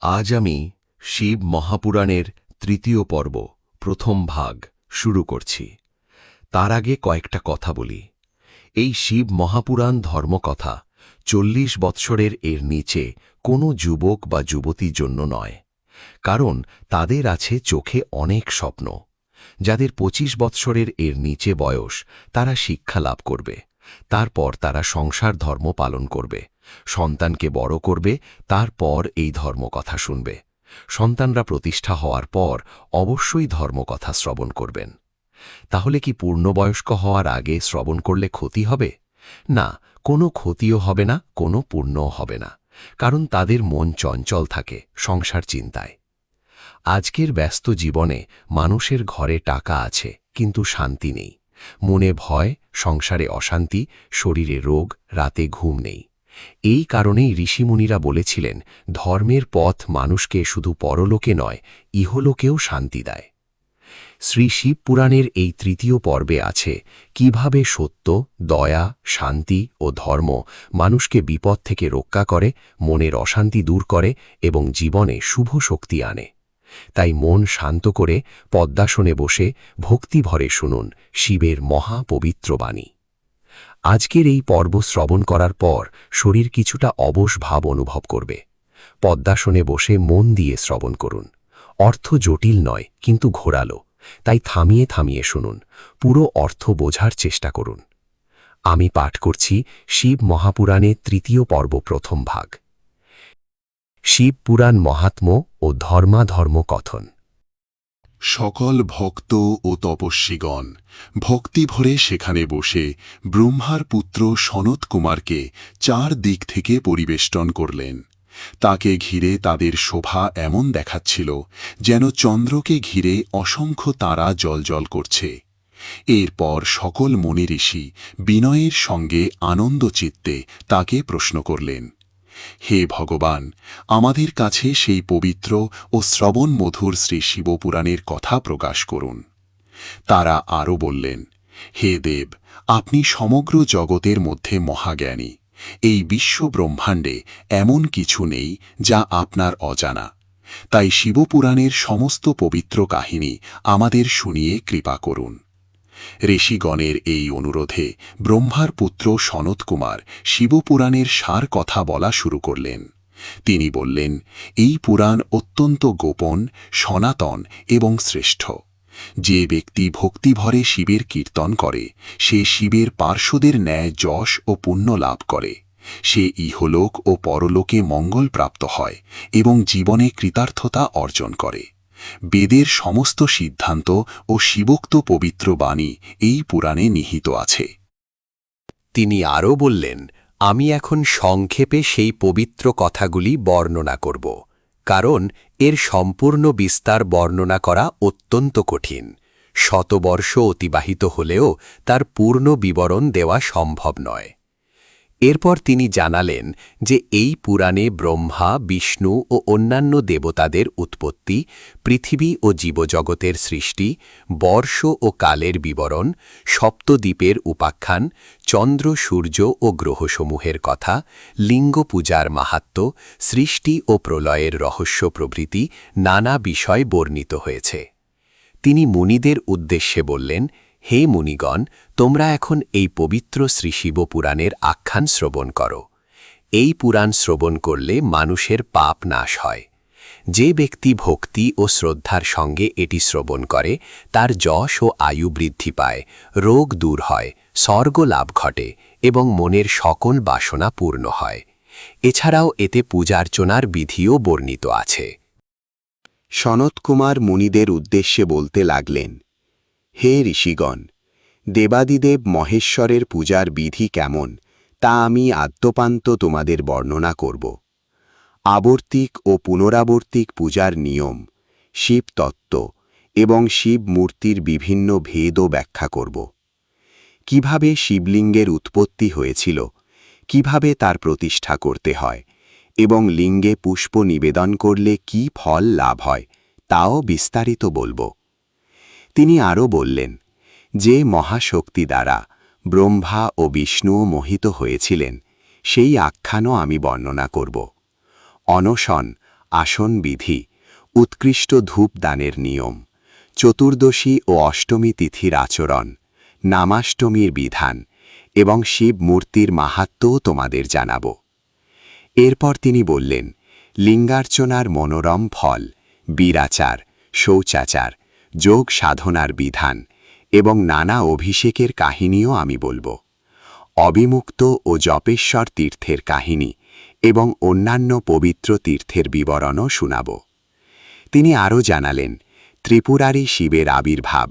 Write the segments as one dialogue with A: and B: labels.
A: আজ আমি শিব মহাপুরাণের তৃতীয় পর্ব প্রথম ভাগ শুরু করছি। তার আগে কয়েকটা কথা বলি। এই শিব মহাপুরাণ ধর্মকথা 40 বৎসরের এর নিচে কোনো যুবক বা যুবতীর জন্য নয়, কারণ তাদের আছে চোখে অনেক স্বপ্ন। যাদের 25 বৎসরের এর নিচে বয়স, তারা শিক্ষা লাভ করবে, তারপর তারা সংসার ধর্ম পালন করবে, সন্তানকে বড় করবে, তারপর এই ধর্মকথা শুনবে। সন্তানরা প্রতিষ্ঠা হওয়ার পর অবশ্যই ধর্মকথা শ্রবণ করবেন। তাহলে কি পূর্ণবয়স্ক হওয়ার আগে শ্রবণ করলে ক্ষতি হবে? না, কোনো ক্ষতিও হবে না, কোনো পুণ্যও হবে না, কারণ তাদের মন চঞ্চল থাকে সংসার চিন্তায়। আজকের ব্যস্ত জীবনে মানুষের ঘরে টাকা আছে, কিন্তু শান্তি নেই। মনে ভয়, সংসারে অশান্তি, শরীরে রোগ, রাতে ঘুম নেই। এই কারণেই ঋষিমুনিরা বলেছিলেন, ধর্মের পথ মানুষকে শুধু পরলোকে নয়, ইহলোকেও শান্তি দেয়। শ্রী শিব পুরাণের এই তৃতীয় পর্বে আছে কিভাবে সত্য, দয়া, শান্তি ও ধর্ম মানুষকে বিপদ থেকে রক্ষা করে, মনের অশান্তি দূর করে এবং জীবনে শুভ শক্তি আনে। তাই মন শান্ত করে পদ্মাসনে বসে ভক্তিভরে শুনুন শিবের মহা পবিত্র বাণী। আজকের এই পর্ব শ্রবণ করার পর শরীর কিছুটা অবশ ভাব অনুভব করবে। পদ্মাসনে বসে মন দিয়ে শ্রবণ করুন। অর্থ জটিল নয়, কিন্তু ঘোরালো, তাই থামিয়ে থামিয়ে শুনুন, পুরো অর্থ বোঝার চেষ্টা করুন। আমি পাঠ করছি শিব মহাপুরাণে তৃতীয় পর্ব প্রথম ভাগ। শিব পুরাণ মহাত্ম্য ও ধর্মাধর্ম কথন।
B: সকল ভক্ত ও তপস্বীগণ ভক্তি ভরে সেখানে বসে ব্রহ্মার পুত্র সনত কুমারকে 4 দিক থেকে পরিবেষ্টন করলেন। তাকে ঘিরে তাদের শোভা এমন দেখাচ্ছিল যেন চন্দ্রকে ঘিরে অসংখ্য তারা জ্বলজ্বল করছে। এরপর সকল মুনি ঋষি বিনয়ের সঙ্গে আনন্দচিত্তে তাকে প্রশ্ন করলেন, হে ভগবান, আমাদের কাছে সেই পবিত্র ও শ্রবণ মধুর শ্রী শিবপুরাণের কথা প্রকাশ করুন। তারা আরও বললেন, হে দেব, আপনি সমগ্র জগতের মধ্যে মহাজ্ঞানী। এই বিশ্ব ব্রহ্মাণ্ডে এমন কিছু নেই যা আপনার অজানা। তাই শিবপুরাণের সমস্ত পবিত্র কাহিনী আমাদের শুনিয়ে কৃপা করুন। ঋষিগণের এই অনুরোধে ব্রহ্মার পুত্র সনত কুমার শিবপুরাণের সার কথা বলা শুরু করলেন। তিনি বললেন, এই পুরাণ অত্যন্ত গোপন, সনাতন এবং শ্রেষ্ঠ। যে ব্যক্তি ভক্তিভরে শিবের কীর্তন করে, সে শিবের পার্শ্বদের ন্যায় যশ ও পুণ্য লাভ করে। সে ইহলোক ও পরলোকে মঙ্গল প্রাপ্ত হয় এবং জীবনে কৃতার্থতা অর্জন করে। বেদের সমস্ত সিদ্ধান্ত ও শিবোক্ত পবিত্র বাণী এই পুরাণে নিহিত আছে।
A: তিনি আরও বললেন, আমি এখন সংক্ষেপে সেই পবিত্র কথাগুলি বর্ণনা করব, কারণ এর সম্পূর্ণ বিস্তার বর্ণনা করা অত্যন্ত কঠিন। শতবর্ষ অতিবাহিত হলেও তার পূর্ণ বিবরণ দেওয়া সম্ভব নয়। এরপর তিনি জানালেন যে এই পুরাণে ব্রহ্মা, বিষ্ণু ও অন্যান্য দেবতাদের উৎপত্তি, পৃথিবী ও জীবজগতের সৃষ্টি, বর্ষ ও কালের বিবরণ, সপ্তদ্বীপের উপাখ্যান, চন্দ্র, সূর্য ও গ্রহসমূহের কথা, লিঙ্গ পূজার মাহাত্ম্য, সৃষ্টি ও প্রলয়ের রহস্য প্রভৃতি নানা বিষয় বর্ণিত হয়েছে। তিনি মুনিদের উদ্দেশ্যে বললেন, হে মুনিগণ, তোমরা এখন এই পবিত্র শ্রী শিব পুরাণের আখ্যান শ্রবণ করো। এই পুরাণ শ্রবণ করলে মানুষের পাপ নাশ হয়। যে ব্যক্তি ভক্তি ও শ্রদ্ধার সঙ্গে এটি শ্রবণ করে, তার যশ ও আয়ু বৃদ্ধি পায়, রোগ দূর হয়, স্বর্গ লাভ ঘটে এবং মনের সকল বাসনা পূর্ণ হয়। এছাড়াও এতে পূজার্চনার বিধিও বর্ণিত আছে।
C: সনত কুমার মুনিদের উদ্দেশ্যে বলতে লাগলেন, হে ঋষিগণ, দেবাদিদেব মহেশ্বরের পূজার বিধি কেমন তা আমি আদ্যোপান্ত তোমাদের বর্ণনা করব। আবর্তিক ও পুনরাবর্তিক পূজার নিয়ম, শিবতত্ত্ব এবং শিব মূর্তির বিভিন্ন ভেদও ব্যাখ্যা করব। কিভাবে শিবলিঙ্গের উৎপত্তি হয়েছিল, কিভাবে তার প্রতিষ্ঠা করতে হয় এবং লিঙ্গে পুষ্প নিবেদন করলে কি ফল লাভ হয়, তাও বিস্তারিত বলব। তিনি আরও বললেন, যে মহাশক্তি দ্বারা ব্রহ্মা ও বিষ্ণুও মোহিত হয়েছিলেন, সেই আখ্যানও আমি বর্ণনা করব। অনশন, আসন বিধি, উৎকৃষ্ট ধূপ দানের নিয়ম, চতুর্দশী ও অষ্টমী তিথির আচরণ, নামাষ্টমীর বিধান এবং শিব মূর্তির মাহাত্ম্যও তোমাদের জানাব। এরপর তিনি বললেন, লিঙ্গার্চনার মনোরম ফল, বীরাচার, শৌচাচার, যোগ সাধনার বিধান এবং নানা অভিষেকের কাহিনীও আমি বলবো। অবিমুক্ত ও জপেশ্বর তীর্থের কাহিনী এবং অন্যান্য পবিত্র তীর্থের বিবরণও শোনাব। তিনি আরও জানালেন, ত্রিপুরারি শিবের আবির্ভাব,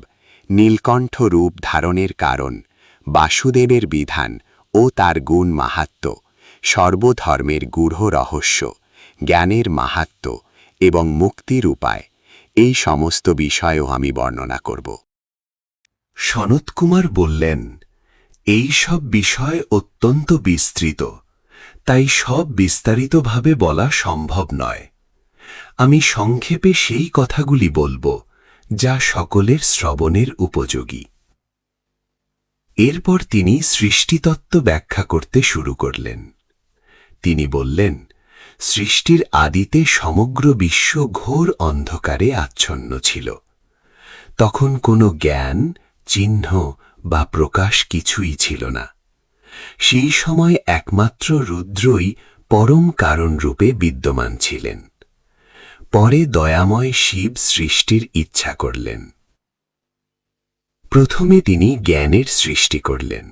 C: নীলকণ্ঠ রূপ ধারণের কারণ, বাসুদেবের বিধান ও তার গুণ মাহাত্ম্য, সর্বধর্মের গূঢ় রহস্য, জ্ঞানের মাহাত্ম্য এবং মুক্তির উপায়, এই সমস্ত বিষয়ও আমি বর্ণনা করব।
A: সনৎকুমার বললেন, এই সব বিষয় অত্যন্ত বিস্তৃত, তাই সব বিস্তারিতভাবে বলা সম্ভব নয়। আমি সংক্ষেপে সেই কথাগুলি বলবো যা সকলের শ্রবণের উপযোগী। এরপর তিনি সৃষ্টিতত্ত্ব ব্যাখ্যা করতে শুরু করলেন। তিনি বললেন, সৃষ্টির আদিতে সমগ্র বিশ্ব ঘোর অন্ধকারে আচ্ছন্ন ছিল। তখন কোনো জ্ঞান, চিহ্ন বা প্রকাশ কিছুই ছিল না। সেই সময় একমাত্র রুদ্রই পরম কারণরূপে বিদ্যমান ছিলেন। পরে দয়াময় শিব সৃষ্টির ইচ্ছা করলেন। প্রথমে তিনি জ্ঞানের সৃষ্টি করলেন,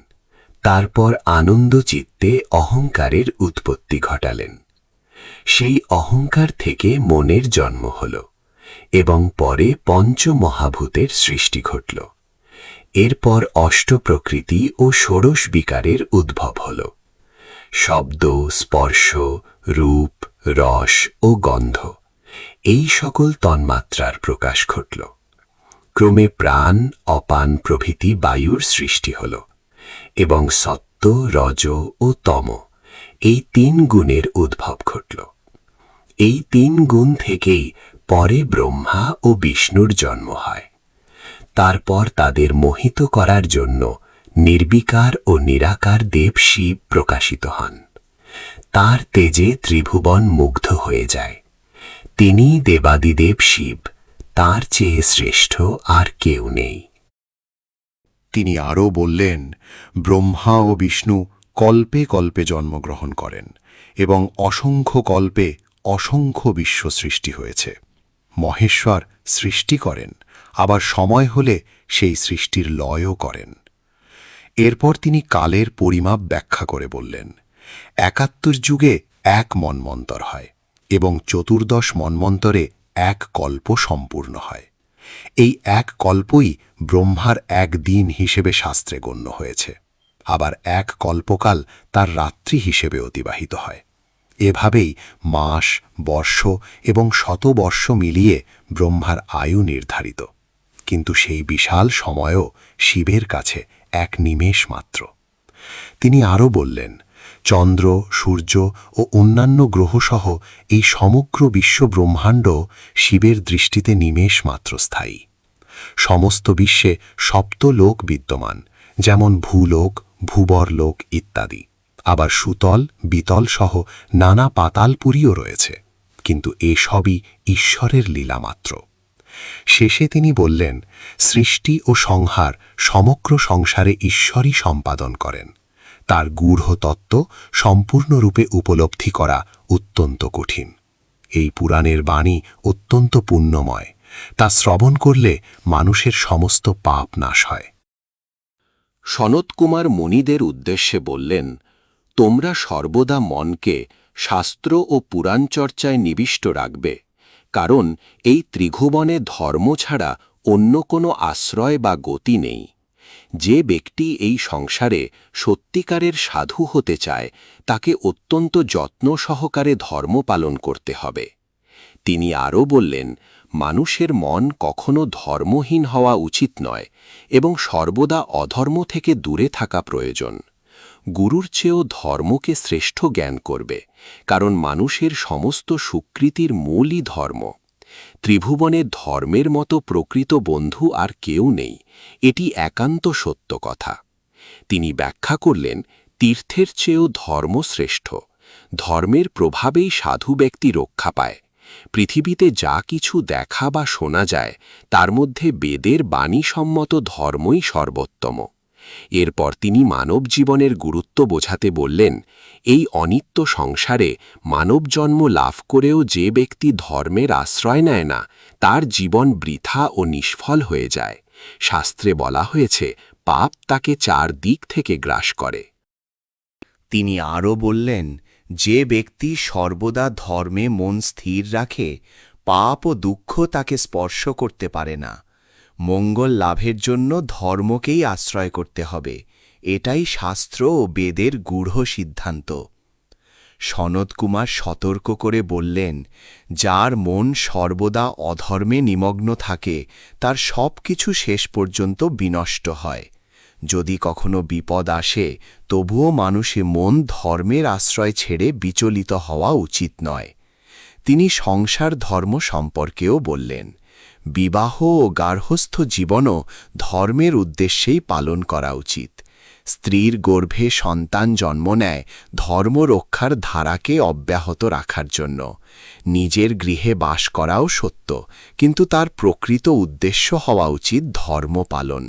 A: তারপর আনন্দ চিত্তে অহংকারের উৎপত্তি ঘটালেন। সেই অহংকার থেকে মনের জন্ম হল এবং পরে পঞ্চমহাভূতের সৃষ্টি ঘটল। এরপর অষ্টপ্রকৃতি ও ষোড়শ বিকারের উদ্ভব হল। শব্দ, স্পর্শ, রূপ, রস ও গন্ধ, এই সকল তন্মাত্রার প্রকাশ ঘটল। ক্রমে প্রাণ, অপান প্রভৃতি বায়ুর সৃষ্টি হল এবং সত্ত্ব, রজ ও তম, এই তিন গুণের উদ্ভব ঘটল। এই তিন গুণ থেকেই পরে ব্রহ্মা ও বিষ্ণুর জন্ম হয়। তারপর তাদের মোহিত করার জন্য নির্বিকার ও নিরাকার দেব শিব প্রকাশিত হন। তার তেজে ত্রিভুবন মুগ্ধ হয়ে যায়। তিনি দেবাদিদেব শিব, তার চেয়ে শ্রেষ্ঠ আর কেউ নেই।
B: তিনি আরও বললেন, ব্রহ্মা ও বিষ্ণু কল্পে কল্পে জন্মগ্রহণ করেন এবং অসংখ্য কল্পে অসংখ্য বিশ্ব সৃষ্টি হয়েছে। মহেশ্বর সৃষ্টি করেন, আবার সময় হলে সেই সৃষ্টির লয়ও করেন। এরপর তিনি কালের পরিমাপ ব্যাখ্যা করে বললেন, ৭১ যুগে এক মন্বন্তর হয় এবং ১৪ মন্বন্তরে এক কল্প সম্পূর্ণ হয়। এই এক কল্পই ব্রহ্মার এক দিন হিসেবে শাস্ত্রে গণ্য হয়েছে। আবার এক কল্পকাল তার রাত্রি হিসেবে অতিবাহিত হয়। এভাবেই মাস, বর্ষ এবং শতবর্ষ মিলিয়ে ব্রহ্মার আয়ু নির্ধারিত। কিন্তু সেই বিশাল সময়ও শিবের কাছে এক নিমেষ মাত্র। তিনি আরও বললেন, চন্দ্র, সূর্য ও অন্যান্য গ্রহসহ এই সমগ্র বিশ্ব ব্রহ্মাণ্ড শিবের দৃষ্টিতে নিমেষ মাত্র স্থায়ী। সমস্ত বিশ্বে সপ্তলোক বিদ্যমান, যেমন ভূলোক, ভূবরলোক ইত্যাদি। আবার সুতল, বিতল সহ নানা পাতালপুরীও রয়েছে, কিন্তু এসবই ঈশ্বরের লীলা মাত্র। শেষে তিনি বললেন, সৃষ্টি ও সংহার সমগ্র সংসারে ঈশ্বরই সম্পাদন করেন। তার গূঢ় তত্ত্ব সম্পূর্ণরূপে উপলব্ধি করা অত্যন্ত কঠিন। এই পুরাণের বাণী অত্যন্ত পুণ্যময়। তা শ্রবণ করলে মানুষের সমস্ত পাপ নাশ হয়।
A: সনৎকুমার মুনিদের উদ্দেশ্যে বললেন, তোমরা সর্বদা মনকে শাস্ত্র ও পুরাণ চর্চায় নিবিষ্ট রাখবে, কারণ এই ত্রিভুবনে ধর্ম ছাড়া অন্য কোনো আশ্রয় বা গতি নেই। যে ব্যক্তি এই সংসারে সত্যিকারের সাধু হতে চায়, তাকে অত্যন্ত যত্ন সহকারে ধর্ম পালন করতে হবে। তিনি আরও বললেন, মানুষের মন কখনো ধর্মহীন হওয়া উচিত নয় এবং সর্বদা অধর্ম থেকে দূরে থাকা প্রয়োজন। গুরুর চেয়েও ধর্মকে শ্রেষ্ঠ জ্ঞান করবে, কারণ মানুষের সমস্ত সুকৃতির মূলই ধর্ম। ত্রিভুবনে ধর্মের মতো প্রকৃত বন্ধু আর কেউ নেই, এটি একান্ত সত্য কথা। তিনি ব্যাখ্যা করলেন, তীর্থের চেয়েও ধর্ম শ্রেষ্ঠ। ধর্মের প্রভাবেই সাধু ব্যক্তি রক্ষা পায়,
C: পৃথিবীতে যা কিছু দেখা বা শোনা যায় তার মধ্যে বেদের বাণীসম্মত ধর্মই সর্বোত্তম। এরপর তিনি মানব জীবনের গুরুত্ব বোঝাতে বললেন, এই অনিত্য সংসারে মানব জন্ম লাভ করেও যে ব্যক্তি ধর্মের আশ্রয় নেয় না তার জীবন বৃথা ও নিষ্ফল হয়ে যায়। শাস্ত্রে বলা হয়েছে, পাপ তাকে 4 দিক থেকে গ্রাস করে।
D: তিনি আরও বললেন, যে ব্যক্তি সর্বদা ধর্মে মন স্থির রাখে, পাপ ও দুঃখ তাকে স্পর্শ করতে পারে না। মঙ্গল লাভের জন্য ধর্মকেই আশ্রয় করতে হবে, এটাই শাস্ত্র ও বেদের গূঢ় সিদ্ধান্ত। সনৎকুমার সতর্ক করে বললেন, যার মন সর্বদা অধর্মে নিমগ্ন থাকে তার সব কিছু শেষ পর্যন্ত বিনষ্ট হয়। যদি কখনো বিপদ আসে তবুও মানুষে মন ধর্মের আশ্রয় ছেড়ে বিচলিত হওয়া উচিত নয়। তিনি সংসার ধর্ম সম্পর্কেও বললেন, বিবাহ ও গার্হস্থ্য জীবনও ধর্মের উদ্দেশ্যেই পালন করা উচিত। স্ত্রীর গর্ভে সন্তান জন্ম নেয় ধর্ম রক্ষার ধারাকে অব্যাহত রাখার জন্য। নিজের গৃহে বাস করাও সত্য, কিন্তু তার প্রকৃত উদ্দেশ্য হওয়া উচিত ধর্ম পালন।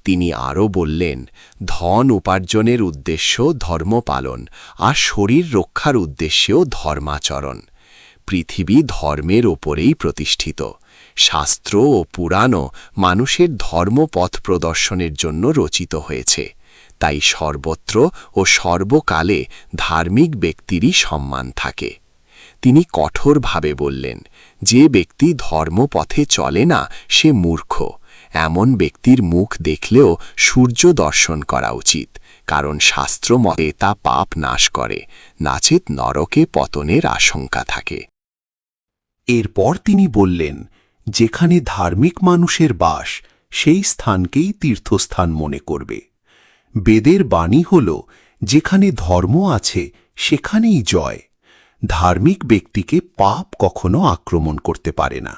D: তিনি আরও বললেন, ধন উপার্জনের উদ্দেশ্য ধর্ম পালন, আর শরীর রক্ষার উদ্দেশ্যেও ধর্মাচরণ। পৃথিবী ধর্মের ওপরেই প্রতিষ্ঠিত। শাস্ত্র ও পুরাণও মানুষের ধর্মপথ প্রদর্শনের জন্য রচিত হয়েছে। তাই সর্বত্র ও সর্বকালে ধার্মিক ব্যক্তিরই সম্মান থাকে। তিনি কঠোরভাবে বললেন, যে ব্যক্তি ধর্মপথে চলে না সে মূর্খ। এমন ব্যক্তির মুখ দেখলেও সূর্য দর্শন করা উচিত, কারণ শাস্ত্র মতে তা পাপ নাশ করে, নাচেত নরকে পতনের আশঙ্কা থাকে।
A: এরপর তিনি বললেন, যেখানে ধার্মিক মানুষের বাস সেই স্থানকেই তীর্থস্থান মনে করবে। বেদের বাণী হল, যেখানে ধর্ম আছে সেখানেই জয়। ধার্মিক ব্যক্তিকে পাপ কখনো আক্রমণ করতে পারে না।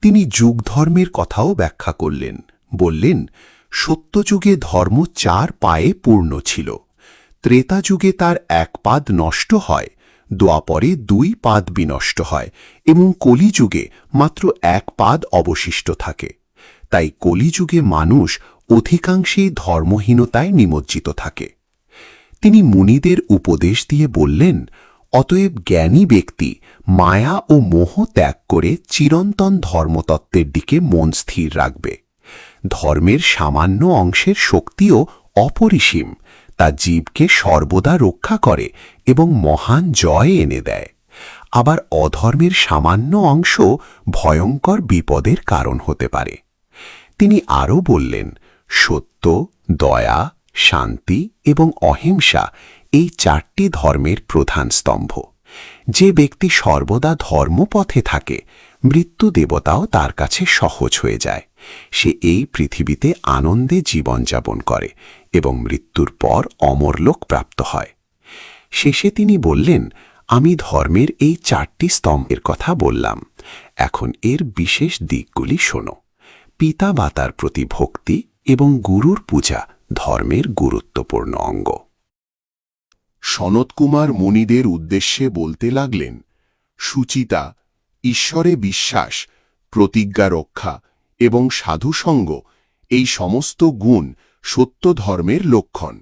A: তিনি যুগধর্মের কথাও ব্যাখ্যা করলেন, বললেন, সত্যযুগে ধর্ম 4 পায়ে পূর্ণ ছিল। ত্রেতা যুগে তার 1 পাদ নষ্ট হয়, দ্বাপরে 2 পাদ বিনষ্ট হয় এবং কলিযুগে মাত্র 1 পাদ অবশিষ্ট থাকে। তাই কলিযুগে মানুষ অধিকাংশেই ধর্মহীনতায় নিমজ্জিত থাকে। তিনি মুনিদের উপদেশ দিয়ে বললেন, অতএব জ্ঞানী ব্যক্তি মায়া ও মোহ ত্যাগ করে চিরন্তন ধর্মতত্ত্বের দিকে মন স্থির রাখবে। ধর্মের সামান্য অংশের শক্তিও অপরিসীম, তা জীবকে সর্বদা রক্ষা করে এবং মহান জয় এনে দেয়। আবার অধর্মের সামান্য অংশ ভয়ঙ্কর বিপদের কারণ হতে পারে। তিনি আরও বললেন, সত্য, দয়া, শান্তি এবং অহিংসা এই 4টি ধর্মের প্রধান স্তম্ভ। যে ব্যক্তি সর্বদা ধর্মপথে থাকে, মৃত্যু দেবতাও তার কাছে সহজ হয়ে যায়। সে এই পৃথিবীতে আনন্দে জীবনযাপন করে এবং মৃত্যুর পর অমরলোক প্রাপ্ত হয়। শেষে তিনি বললেন, আমি ধর্মের এই 4টি স্তম্ভের কথা বললাম, এখন এর বিশেষ দিকগুলি শোনো। পিতা মাতার প্রতি ভক্তি এবং গুরুর পূজা ধর্মের গুরুত্বপূর্ণ অঙ্গ।
B: সনৎকুমার মুনিদের উদ্দেশ্যে বলতে লাগলেন, সুচিতা, ঈশ্বরে বিশ্বাস, প্রতিজ্ঞা রক্ষা এবং সাধুসঙ্গ এই সমস্ত গুণ সত্য ধর্মের লক্ষণ।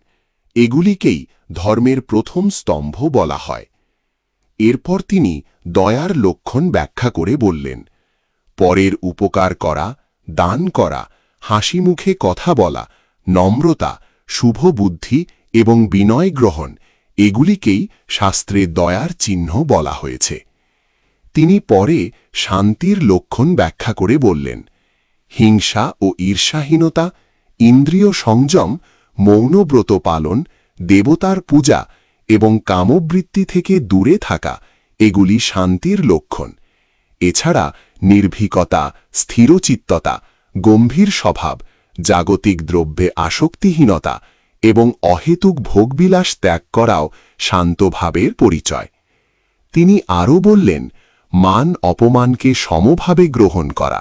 B: এগুলিকেই ধর্মের প্রথম স্তম্ভ বলা হয়। এরপর তিনি দয়ার লক্ষণ ব্যাখ্যা করে বললেন, পরের উপকার করা, দান করা, হাসি মুখে কথা বলা, নম্রতা, শুভ বুদ্ধি এবং বিনয় গ্রহণ, এগুলিকেই শাস্ত্রে দয়ার চিহ্ন বলা হয়েছে। তিনি পরে শান্তির লক্ষণ ব্যাখ্যা করে বললেন, হিংসা ও ঈর্ষাহীনতা, ইন্দ্রিয় সংযম, মৌনব্রত পালন, দেবতার পূজা এবং কামবৃত্তি থেকে দূরে থাকা, এগুলি শান্তির লক্ষণ। এছাড়া নির্ভীকতা, স্থিরচিত্ততা, গম্ভীর স্বভাব, জাগতিক দ্রব্যে আসক্তিহীনতা এবং অহেতুক ভোগবিলাস ত্যাগ করাও শান্তভাবের পরিচয়। তিনি আরও বললেন, মান অপমানকে সমভাবে গ্রহণ করা,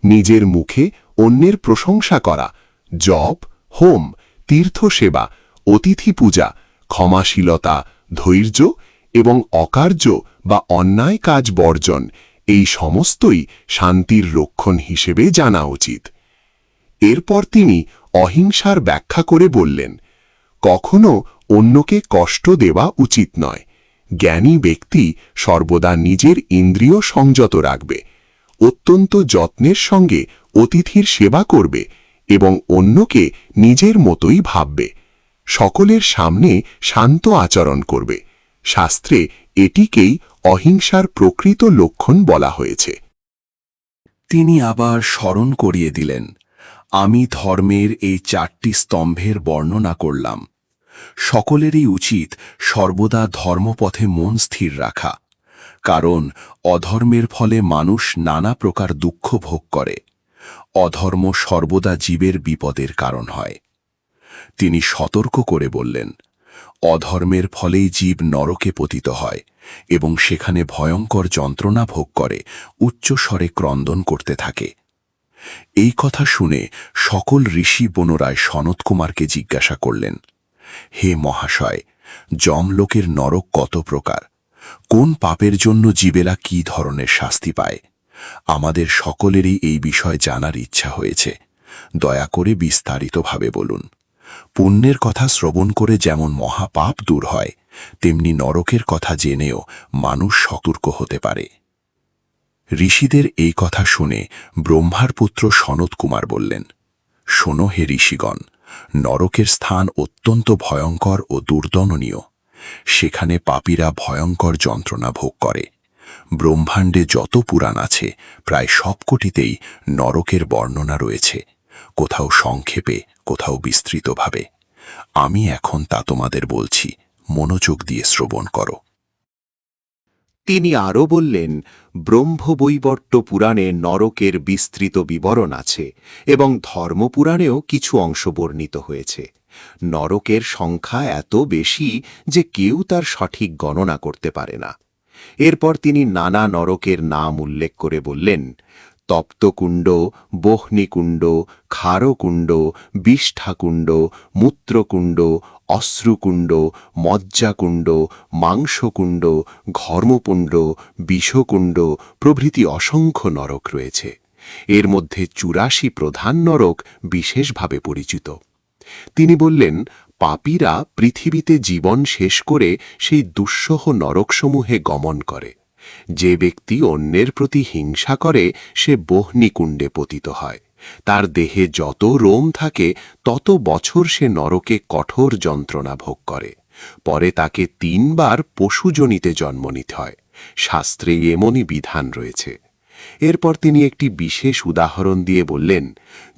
B: নিজের মুখে অন্যের প্রশংসা করা, জপ, হোম, তীর্থসেবা, অতিথি পূজা, ক্ষমাশীলতা, ধৈর্য এবং অকার্য বা অন্যায় কাজ বর্জন এই সমস্তই শান্তির লক্ষণ হিসেবে জানা উচিত। এরপর তিনি অহিংসার ব্যাখ্যা করে বললেন, কখনো অন্যকে কষ্ট দেওয়া উচিত নয়। জ্ঞানী ব্যক্তি সর্বদা নিজের ইন্দ্রিয় সংযত রাখবে, অত্যন্ত যত্নের সঙ্গে অতিথির সেবা করবে এবং অন্যকে নিজের মতোই ভাববে। সকলের সামনে শান্ত আচরণ করবে। শাস্ত্রে এটিকেই অহিংসার প্রকৃত লক্ষণ বলা হয়েছে।
A: তিনি আবার স্মরণ করিয়ে দিলেন, আমি ধর্মের এই 4টি স্তম্ভের বর্ণনা করলাম। সকলেরই উচিত সর্বদা ধর্মপথে মন স্থির রাখা, কারণ অধর্মের ফলে মানুষ নানা প্রকার দুঃখ ভোগ করে। অধর্ম সর্বদা জীবের বিপদের কারণ হয়। তিনি সতর্ক করে বললেন, অধর্মের ফলেই জীব নরকে পতিত হয় এবং সেখানে ভয়ঙ্কর যন্ত্রণা ভোগ করে উচ্চস্বরে ক্রন্দন করতে থাকে। এই কথা শুনে সকল ঋষি পুনরায় সনত কুমারকে জিজ্ঞাসা করলেন, হে মহাশয়, যমলোকের নরক কত প্রকার? কোন পাপের জন্য জীবেরা কি ধরনের শাস্তি পায়? আমাদের সকলেরই এই বিষয় জানার ইচ্ছা হয়েছে। দয়া করে বিস্তারিতভাবে বলুন। পুণ্যের কথা শ্রবণ করে যেমন মহাপাপ দূর হয়, তেমনি নরকের কথা জেনেও মানুষ সতর্ক হতে পারে। ঋষিদের এই কথা শুনে ব্রহ্মার পুত্র সনত কুমার বললেন, শোনো হে ঋষিগণ, নরকের স্থান অত্যন্ত ভয়ঙ্কর ও দুর্দননীয়। সেখানে পাপীরা ভয়ঙ্কর যন্ত্রণা ভোগ করে। ব্রহ্মাণ্ডে যত পুরাণ আছে প্রায় সবকটিতেই নরকের বর্ণনা রয়েছে, কোথাও সংক্ষেপে, কোথাও বিস্তৃতভাবে। আমি এখন তা তোমাদের বলছি, মনোযোগ দিয়ে শ্রবণ করো।
C: তিনি আরও বললেন, ব্রহ্মবৈবর্ত পুরাণে নরকের বিস্তৃত বিবরণ আছে এবং ধর্মপুরাণেও কিছু অংশ বর্ণিত হয়েছে। নরকের সংখ্যা এত বেশি যে কেউ তার সঠিক গণনা করতে পারে না। এরপর তিনি নানা নরকের নাম উল্লেখ করে বললেন, তপ্তকুণ্ড, বহ্নিকুণ্ড, ক্ষারকুণ্ড, বিষ্ঠাকুণ্ড, মূত্রকুণ্ড, অশ্রুকুণ্ড, মজ্জাকুণ্ড, মাংসকুণ্ড, ঘর্মকুণ্ড, বিষকুণ্ড প্রভৃতি অসংখ্য নরক রয়েছে। এর মধ্যে 84 প্রধান নরক বিশেষভাবে পরিচিত। তিনি বললেন, পাপীরা পৃথিবীতে জীবন শেষ করে সেই দুঃসহ নরকসমূহে গমন করে। যে ব্যক্তি অন্যের প্রতি হিংসা করে সে বহ্নিকুণ্ডে পতিত হয়। তার দেহে যত রোম থাকে তত বছর সে নরকে কঠোর যন্ত্রণা ভোগ করে। পরে তাকে 3 বার পশুজনিতে জন্ম নিতে হয়। শাস্ত্রে এমনই বিধান রয়েছে। এরপর তিনি একটি বিশেষ উদাহরণ দিয়ে বললেন,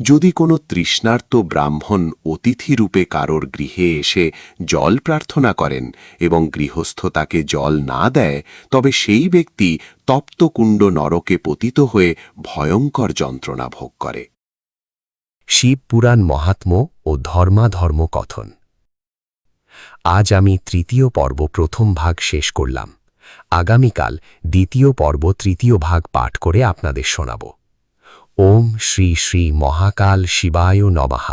C: যদি কোনো তৃষ্ণার্ত ব্রাহ্মণ অতিথিরূপে কারোর গৃহে এসে জল প্রার্থনা করেন এবং গৃহস্থ তাকে জল না দেয়, তবে সেই ব্যক্তি তপ্তকুণ্ড নরকে পতিত হয়ে ভয়ঙ্কর যন্ত্রণা ভোগ করে।
A: শিব পুরাণ মহাত্ম্য ও ধর্মাধর্ম কথন। আজ আমি 3য় পর্ব প্রথম ভাগ শেষ করলাম। আগামীকাল 2য় পর্ব 3য় ভাগ পাঠ করে আপনাদের শোনাব। ওম শ্রী শ্রী মহাকাল শিবায় নমঃ।